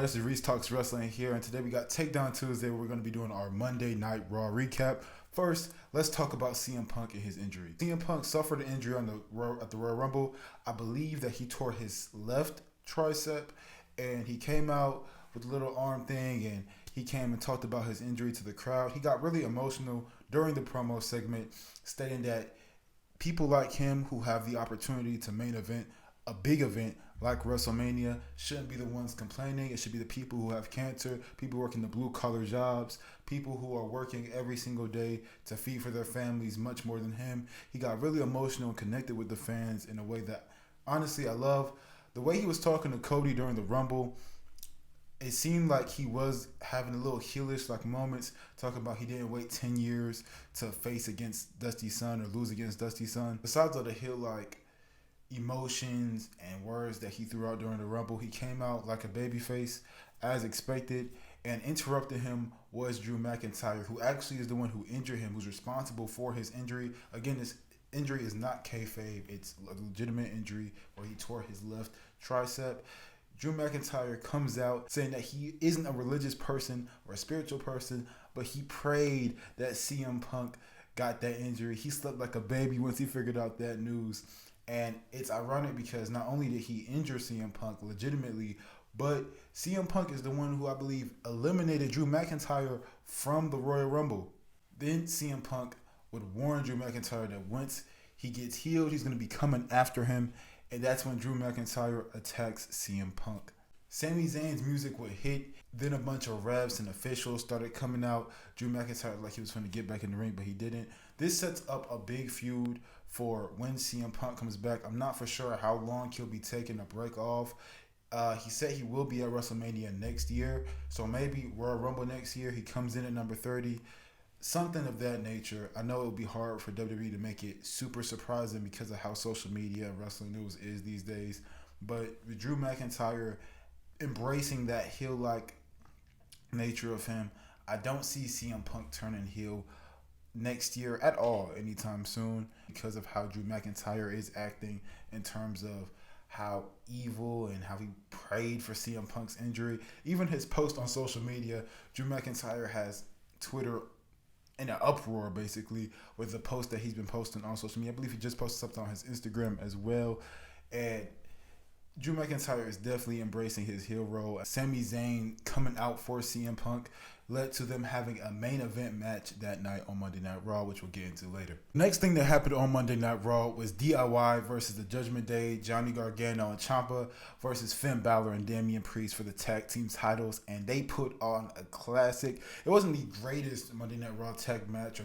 This is Reese Talks Wrestling here, and today we got TakeDown Tuesday where we're going to be doing our Monday Night Raw recap. First, let's talk about CM Punk and his injury. CM Punk suffered an injury at the Royal Rumble. I believe that he tore his left tricep, and he came out with a little arm thing, and he came and talked about his injury to the crowd. He got really emotional during the promo segment, stating that people like him who have the opportunity to main event a big event like WrestleMania shouldn't be the ones complaining. It should be the people who have cancer, people working the blue collar jobs, people who are working every single day to feed for their families much more than him. He got really emotional and connected with the fans in a way that honestly I love. The way he was talking to Cody during the Rumble, it seemed like he was having a little heelish like moments, talking about he didn't wait 10 years to face against Dusty Sun or lose against Dusty Sun. Besides all the heel like emotions and words that he threw out during the Rumble, he came out like a babyface as expected, and interrupting him was Drew McIntyre, who actually is the one who injured him, who's responsible for his injury. Again, this injury is not kayfabe, it's a legitimate injury where he tore his left tricep. Drew McIntyre comes out saying that he isn't a religious person or a spiritual person, but he prayed that CM Punk got that injury. He slept like a baby once he figured out that news. And it's ironic because not only did he injure CM Punk legitimately, but CM Punk is the one who I believe eliminated Drew McIntyre from the Royal Rumble. Then CM Punk would warn Drew McIntyre that once he gets healed, he's going to be coming after him. And that's when Drew McIntyre attacks CM Punk. Sami Zayn's music would hit, then a bunch of refs and officials started coming out. Drew McIntyre like he was going to get back in the ring, but he didn't. This sets up a big feud for when CM Punk comes back. I'm not for sure how long he'll be taking a break off. He said he will be at WrestleMania next year, so maybe Royal Rumble next year. He comes in at number 30, something of that nature. I know it would be hard for WWE to make it super surprising because of how social media and wrestling news is these days, but with Drew McIntyre embracing that heel-like nature of him, I don't see CM Punk turning heel next year at all anytime soon because of how Drew McIntyre is acting in terms of how evil and how he prayed for CM Punk's injury. Even his post on social media, Drew McIntyre has Twitter in an uproar basically with the post that he's been posting on social media. I believe he just posted something on his Instagram as well. And Drew McIntyre is definitely embracing his heel role. Sami Zayn coming out for CM Punk led to them having a main event match that night on Monday Night Raw, which we'll get into later. Next thing that happened on Monday Night Raw was DIY versus the Judgment Day, Johnny Gargano and Ciampa versus Finn Balor and Damian Priest for the tag team titles, and they put on a classic. It wasn't the greatest Monday Night Raw tag match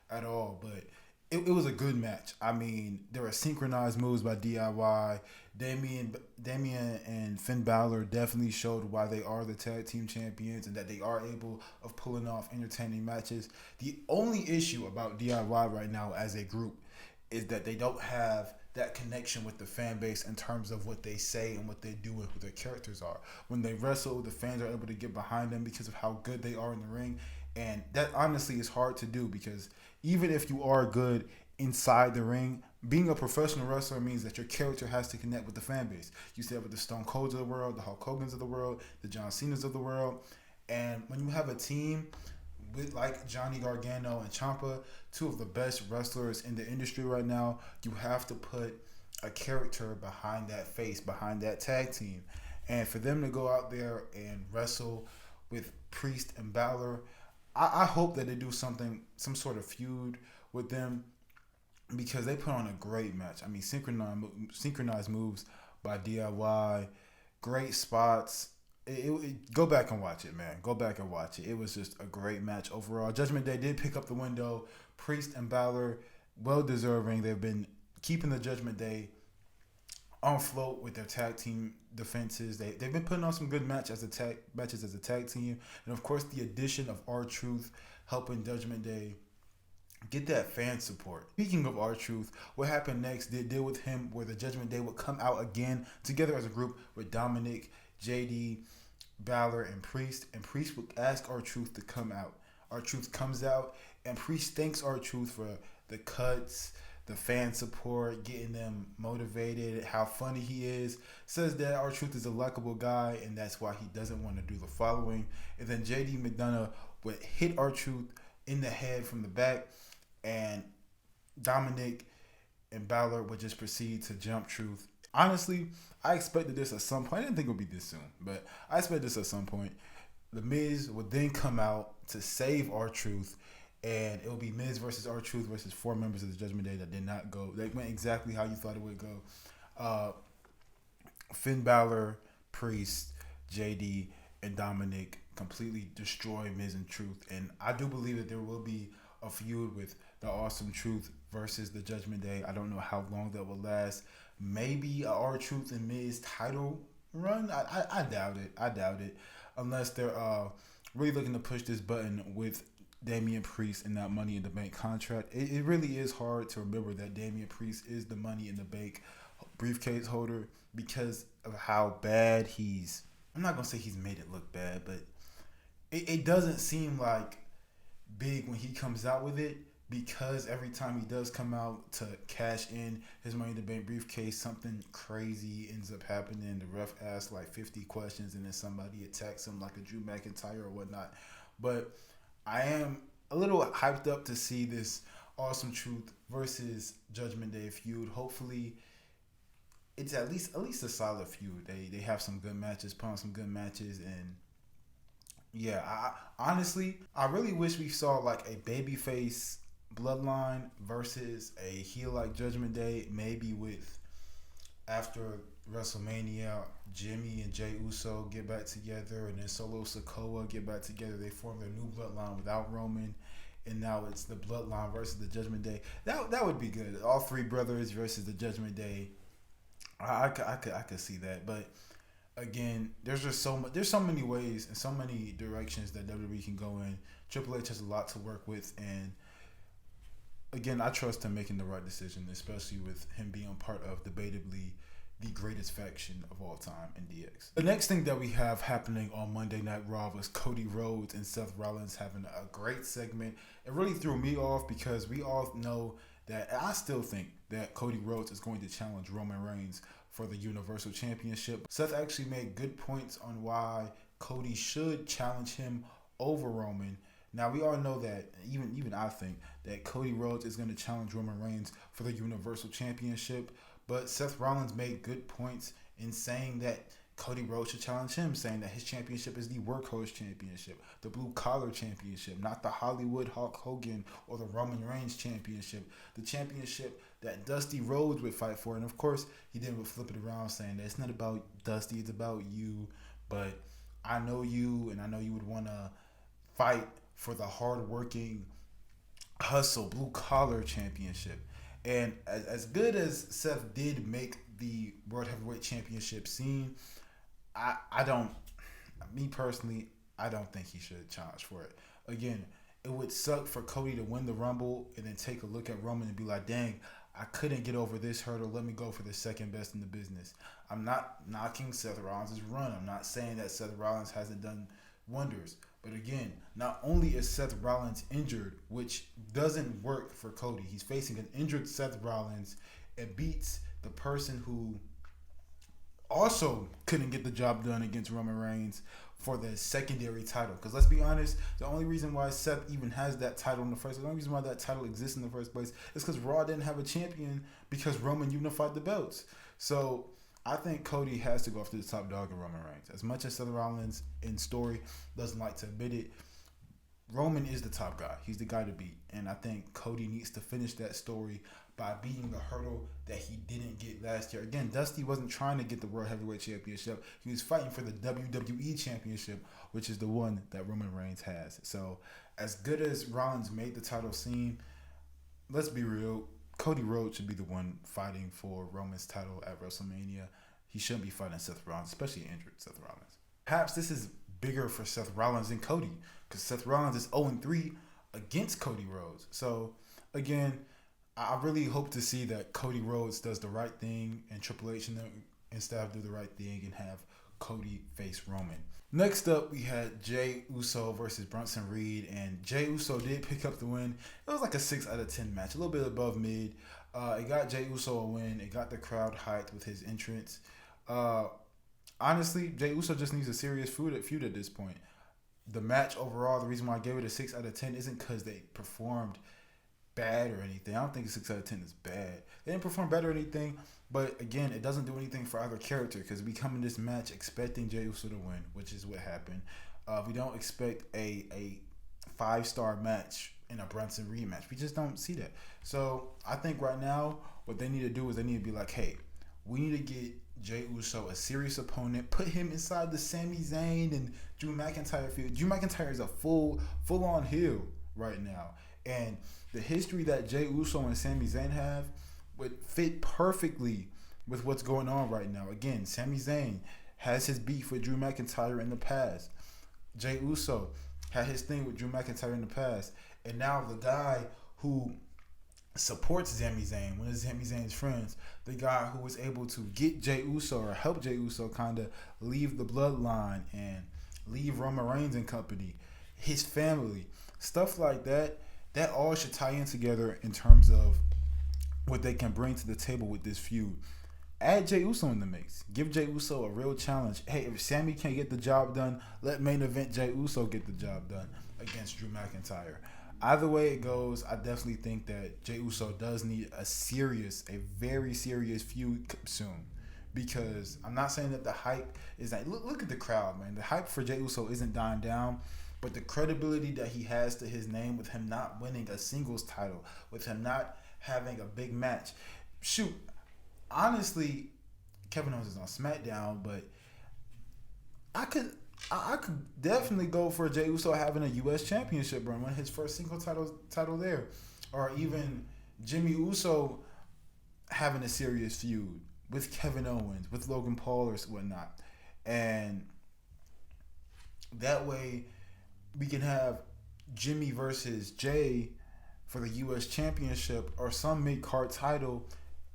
at all, but it was a good match. I mean, there were synchronized moves by DIY. Damian and Finn Balor definitely showed why they are the tag team champions and that they are able of pulling off entertaining matches. The only issue about DIY right now as a group is that they don't have that connection with the fan base in terms of what they say and what they do and who their characters are. When they wrestle, the fans are able to get behind them because of how good they are in the ring. And that honestly is hard to do because even if you are good inside the ring, being a professional wrestler means that your character has to connect with the fan base. You see that with the Stone Colds of the world, the Hulk Hogans of the world, the John Cenas of the world. And when you have a team with like Johnny Gargano and Ciampa, two of the best wrestlers in the industry right now, you have to put a character behind that face, behind that tag team. And for them to go out there and wrestle with Priest and Balor, I hope that they do some sort of feud with them because they put on a great match. I mean, synchronized moves by DIY, great spots. Go back and watch it, man. Go back and watch it. It was just a great match overall. Judgment Day did pick up the window. Priest and Balor, well deserving. They've been keeping the Judgment Day on float with their tag team defenses. They've been putting on some good matches as a tag team. And of course, the addition of R-Truth helping Judgment Day get that fan support. Speaking of R-Truth, what happened next did deal with him where the Judgment Day would come out again together as a group with Dominic, JD, Balor, and Priest would ask R-Truth to come out. R-Truth comes out, and Priest thanks R-Truth for the cuts, the fan support, getting them motivated, how funny he is. Says that R-Truth is a likable guy, and that's why he doesn't want to do the following. And then JD McDonough would hit R-Truth in the head from the back, and Dominic and Balor would just proceed to jump Truth. Honestly, I expected this at some point. I didn't think it would be this soon, but I expected this at some point. The Miz would then come out to save R-Truth, and it will be Miz versus R-Truth versus 4 members of the Judgment Day that did not go. They went exactly how you thought it would go. Finn Balor, Priest, JD, and Dominic completely destroy Miz and Truth. And I do believe that there will be a feud with the Awesome Truth versus the Judgment Day. I don't know how long that will last. Maybe a R-Truth and Miz title run. I doubt it. I doubt it. Unless they're really looking to push this button with Damian Priest and that Money in the Bank contract. It really is hard to remember that Damian Priest is the Money in the Bank briefcase holder because of how bad he's... I'm not going to say he's made it look bad, but it doesn't seem like big when he comes out with it, because every time he does come out to cash in his Money in the Bank briefcase, something crazy ends up happening. The ref asks like 50 questions and then somebody attacks him like a Drew McIntyre or whatnot. But I am a little hyped up to see this Awesome Truth versus Judgment Day feud. Hopefully it's at least a solid feud. They have some good matches, put on some good matches, and yeah, I honestly really wish we saw like a babyface Bloodline versus a heel like Judgment Day, maybe with after WrestleMania, Jimmy and Jey Uso get back together, and then Solo Sikoa get back together. They form their new Bloodline without Roman, and now it's the Bloodline versus the Judgment Day. That would be good. All 3 brothers versus the Judgment Day. I could see that, but again, there's just there's so many ways and so many directions that WWE can go in. Triple H has a lot to work with, and again, I trust him making the right decision, especially with him being part of debatably the greatest faction of all time in DX. The next thing that we have happening on Monday Night Raw was Cody Rhodes and Seth Rollins having a great segment. It really threw me off because we all know that, I still think that Cody Rhodes is going to challenge Roman Reigns for the Universal Championship. Seth actually made good points on why Cody should challenge him over Roman. Now, we all know that, even I think, that Cody Rhodes is going to challenge Roman Reigns for the Universal Championship. But Seth Rollins made good points in saying that Cody Rhodes should challenge him, saying that his championship is the Workhorse Championship, the Blue Collar Championship, not the Hollywood Hulk Hogan or the Roman Reigns Championship, the championship that Dusty Rhodes would fight for. And of course, he then would flip it around saying that it's not about Dusty, it's about you. But I know you, and I know you would want to fight for the hard-working hustle Blue Collar Championship. And as good as Seth did make the World Heavyweight Championship scene, I don't think he should challenge for it. Again, it would suck for Cody to win the Rumble and then take a look at Roman and be like, dang, I couldn't get over this hurdle. Let me go for the second best in the business. I'm not knocking Seth Rollins' run. I'm not saying that Seth Rollins hasn't done wonders. But again, not only is Seth Rollins injured, which doesn't work for Cody. He's facing an injured Seth Rollins and beats the person who also couldn't get the job done against Roman Reigns for the secondary title. Because let's be honest, the only reason why Seth even has that title in the first place, the only reason why that title exists in the first place is because Raw didn't have a champion because Roman unified the belts. So I think Cody has to go after the top dog in Roman Reigns. As much as Seth Rollins in story doesn't like to admit it, Roman is the top guy. He's the guy to beat. And I think Cody needs to finish that story by beating the hurdle that he didn't get last year. Again, Dusty wasn't trying to get the World Heavyweight Championship. He was fighting for the WWE Championship, which is the one that Roman Reigns has. So as good as Rollins made the title seem, let's be real, Cody Rhodes should be the one fighting for Roman's title at WrestleMania. He shouldn't be fighting Seth Rollins, especially injured Seth Rollins. Perhaps this is bigger for Seth Rollins than Cody, because Seth Rollins is 0-3 against Cody Rhodes. So, again, I really hope to see that Cody Rhodes does the right thing and Triple H and staff do the right thing and have Cody face Roman. Next up, we had Jey Uso versus Bronson Reed, and Jey Uso did pick up the win. It was like a 6 out of 10 match, a little bit above mid. It got Jey Uso a win. It got the crowd hyped with his entrance. Uh, Honestly, Jey Uso just needs a serious feud at this point. The match overall, the reason why I gave it a 6 out of 10 isn't because they performed bad or anything. I don't think a 6 out of 10 is bad. They didn't perform bad or anything, but again, it doesn't do anything for either character because we come in this match expecting Jey Uso to win, which is what happened. We don't expect a 5-star match in a Brunson rematch. We just don't see that. So I think right now what they need to do is they need to be like, hey, we need to get Jey Uso a serious opponent. Put him inside the Sami Zayn and Drew McIntyre feud. Drew McIntyre is a full on heel right now, and the history that Jey Uso and Sami Zayn have would fit perfectly with what's going on right now. Again, Sami Zayn has his beef with Drew McIntyre in the past. Jey Uso had his thing with Drew McIntyre in the past, and now the guy who supports Sami Zayn, one of Sami Zayn's friends, the guy who was able to get Jey Uso or help Jey Uso kind of leave the bloodline and leave Roman Reigns and company, his family, stuff like that. That all should tie in together in terms of what they can bring to the table with this feud. Add Jey Uso in the mix. Give Jey Uso a real challenge. Hey, if Sami can't get the job done, let main event Jey Uso get the job done against Drew McIntyre. Either way it goes, I definitely think that Jey Uso does need a very serious feud soon. Because I'm not saying that the hype is like, look at the crowd, man. The hype for Jey Uso isn't dying down, but the credibility that he has to his name with him not winning a singles title, with him not having a big match. Shoot, honestly, Kevin Owens is on SmackDown, but I could definitely go for Jey Uso having a U.S. Championship run, win his first single title there, or even Jimmy Uso having a serious feud with Kevin Owens, with Logan Paul or whatnot, and that way we can have Jimmy versus Jay for the U.S. Championship or some mid-card title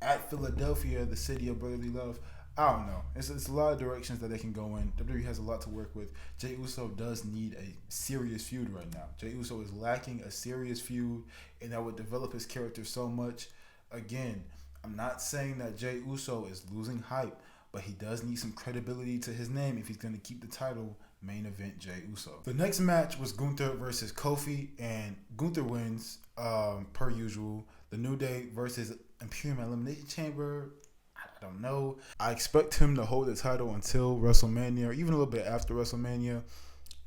at Philadelphia, the city of brotherly love. I don't know. It's a lot of directions that they can go in. WWE has a lot to work with. Jey Uso does need a serious feud right now. Jey Uso is lacking a serious feud, and that would develop his character so much. Again, I'm not saying that Jey Uso is losing hype, but he does need some credibility to his name if he's going to keep the title main event Jey Uso. The next match was Gunther versus Kofi, and Gunther wins per usual. The New Day versus Imperium Elimination Chamber. I don't know. I expect him to hold the title until WrestleMania, or even a little bit after WrestleMania.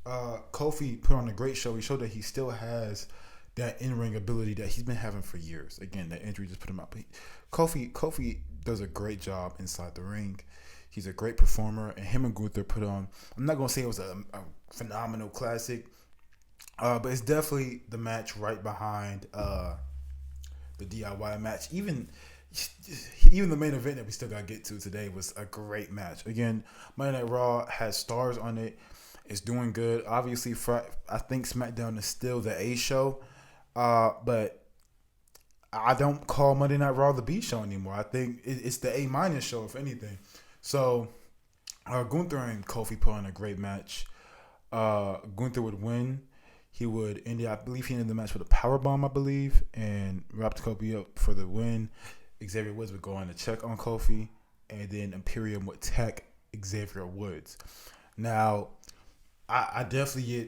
Kofi put on a great show. He showed that he still has that in-ring ability that he's been having for years. Again, that injury just put him out. But Kofi does a great job inside the ring. He's a great performer, and him and Gunther put on, I'm not going to say it was a phenomenal classic, but it's definitely the match right behind the DIY match. Even the main event that we still got to get to today was a great match. Again, Monday Night Raw has stars on it. It's doing good. Obviously, I think SmackDown is still the A show, but I don't call Monday Night Raw the B show anymore. I think it's the A- show, if anything. So, Gunther and Kofi put on a great match. Gunther would win. He would end it. I believe he ended the match with a powerbomb, I believe, and wrapped Kofi up for the win. Xavier Woods would go on to check on Kofi, and then Imperium would tech Xavier Woods. Now, we're definitely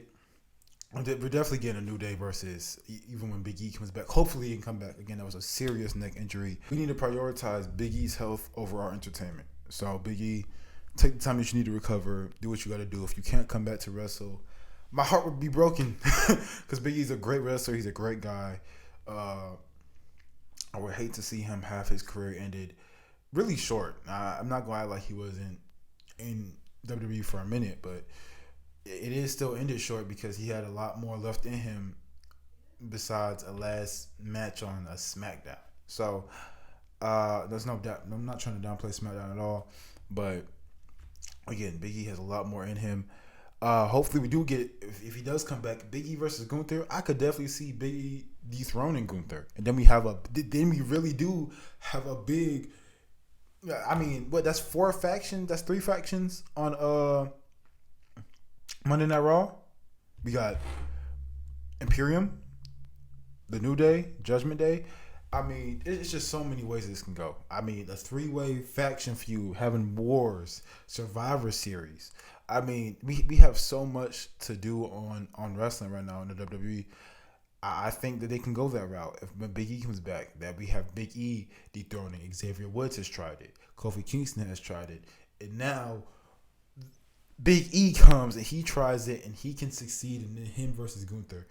getting a New Day versus, even when Big E comes back. Hopefully he can come back. Again, that was a serious neck injury. We need to prioritize Big E's health over our entertainment. So Big E, take the time that you need to recover. Do what you got to do. If you can't come back to wrestle, my heart would be broken because Big E's a great wrestler. He's a great guy. I would hate to see him have his career ended really short. I'm not going to act like he wasn't in WWE for a minute, but it is still ended short because he had a lot more left in him besides a last match on a SmackDown. So there's no doubt. I'm not trying to downplay SmackDown at all, but again, Big E has a lot more in him. Hopefully we do get, if he does come back, Big E versus Gunther. I could definitely see Big E dethroning Gunther, and then we really do have a big. I mean, that's 4 factions? That's 3 factions on Monday Night Raw. We got Imperium, the New Day, Judgment Day, I mean, it's just so many ways this can go. I mean, a three-way faction feud, having wars, Survivor Series. I mean, we have so much to do on wrestling right now in the WWE. I think that they can go that route. If when Big E comes back, that we have Big E dethroning. Xavier Woods has tried it. Kofi Kingston has tried it. And now Big E comes and he tries it and he can succeed, and then him versus Gunther.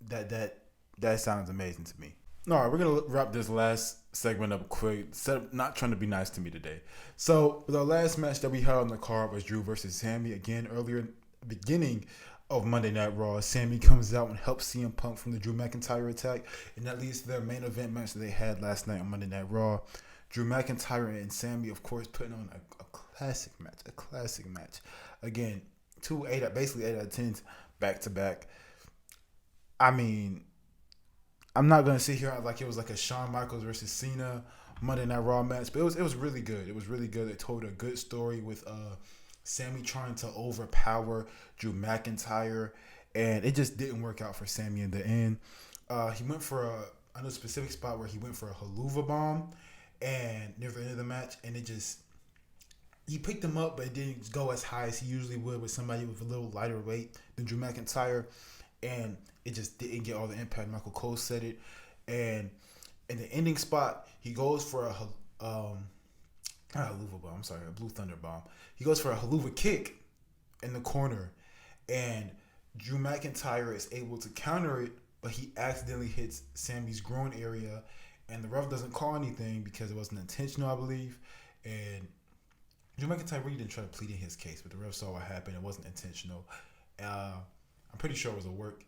That sounds amazing to me. All right, we're gonna wrap this last segment up quick. Not trying to be nice to me today. So the last match that we had on the card was Drew versus Sammy. Again, earlier in the beginning of Monday Night Raw, Sammy comes out and helps CM Punk from the Drew McIntyre attack, and that leads to their main event match that they had last night on Monday Night Raw. Drew McIntyre and Sammy, of course, putting on a classic match. A classic match. Again, basically 8 out of 10s back to back. I mean, I'm not gonna sit here like it was like a Shawn Michaels versus Cena Monday Night Raw match, but it was really good. It was really good. It told a good story with Sammy trying to overpower Drew McIntyre, and it just didn't work out for Sammy in the end. He went for a specific spot where he went for a haluva bomb, and near the end of the match, and he picked him up, but it didn't go as high as he usually would with somebody with a little lighter weight than Drew McIntyre, and it just didn't get all the impact. Michael Cole said it, and in the ending spot, he goes for not a haluva bomb. I'm sorry, a Blue Thunder bomb. He goes for a haluva kick in the corner, and Drew McIntyre is able to counter it, but he accidentally hits Sammy's groin area, and the ref doesn't call anything because it wasn't intentional, I believe. And Drew McIntyre really didn't try to plead in his case, but the ref saw what happened. It wasn't intentional. I'm pretty sure it was a work.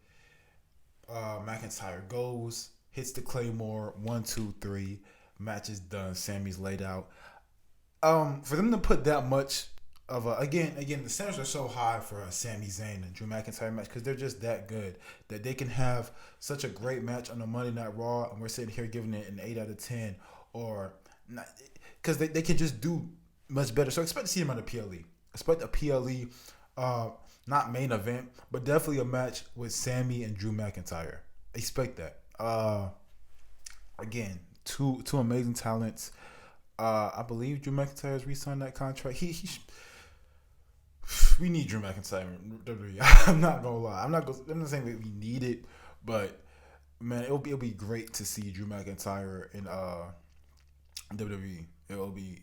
McIntyre goes, hits the Claymore, 1, 2, 3. Match is done. Sammy's laid out. For them to put that much of again, the standards are so high for a Sami Zayn and Drew McIntyre match because they're just that good that they can have such a great match on a Monday Night Raw, and we're sitting here giving it an 8 out of 10, or not, because they can just do much better. So expect to see them on the PLE. Expect a PLE. Not main event, but definitely a match with Sammy and Drew McIntyre. Expect that. Again, two amazing talents. I believe Drew McIntyre has re-signed that contract. We need Drew McIntyre. I'm not gonna lie. I'm not saying that we need it, but man, it'll be great to see Drew McIntyre in WWE.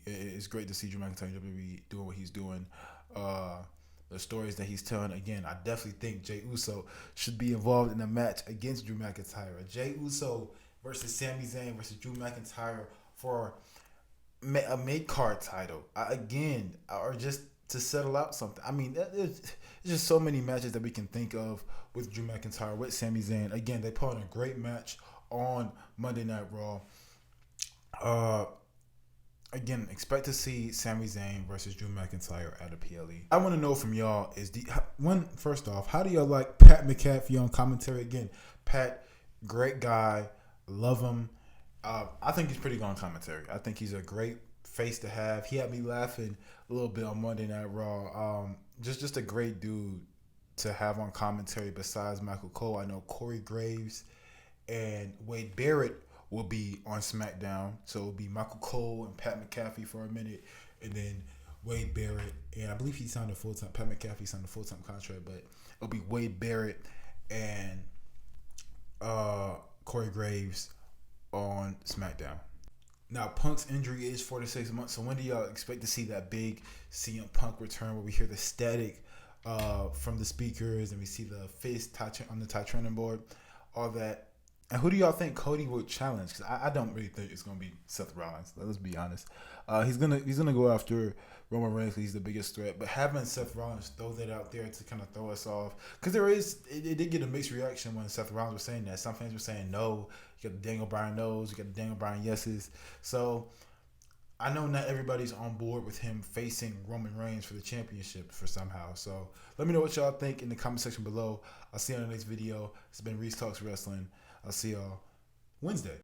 It's great to see Drew McIntyre in WWE doing what he's doing. The stories that he's telling. Again, I definitely think Jey Uso should be involved in a match against Drew McIntyre. Jey Uso versus Sami Zayn versus Drew McIntyre for a mid-card title. Or just to settle out something. I mean, there's just so many matches that we can think of with Drew McIntyre, with Sami Zayn. Again, they put on a great match on Monday Night Raw. Again, expect to see Sami Zayn versus Drew McIntyre at a PLE. I want to know from y'all first off, how do y'all like Pat McAfee on commentary? Again, Pat, great guy, love him. I think he's pretty good on commentary. I think he's a great face to have. He had me laughing a little bit on Monday Night Raw. Just a great dude to have on commentary besides Michael Cole. I know Corey Graves and Wade Barrett will be on SmackDown. So it'll be Michael Cole and Pat McAfee for a minute, and then Wade Barrett. And I believe he signed a full-time, Pat McAfee signed a full-time contract, but it'll be Wade Barrett and Corey Graves on SmackDown. Now, Punk's injury is 4 to 6 months, so when do y'all expect to see that big CM Punk return where we hear the static from the speakers and we see the fist on the Titanium board, all that? And who do y'all think Cody will challenge? Because I don't really think it's gonna be Seth Rollins. Let's be honest. He's gonna go after Roman Reigns. He's the biggest threat. But having Seth Rollins throw that out there to kind of throw us off, because it did get a mixed reaction when Seth Rollins was saying that. Some fans were saying no. You got the Daniel Bryan no's. You got the Daniel Bryan yeses. So I know not everybody's on board with him facing Roman Reigns for the championship for somehow. So let me know what y'all think in the comment section below. I'll see you on the next video. It's been Reese Talks Wrestling. I'll see y'all Wednesday.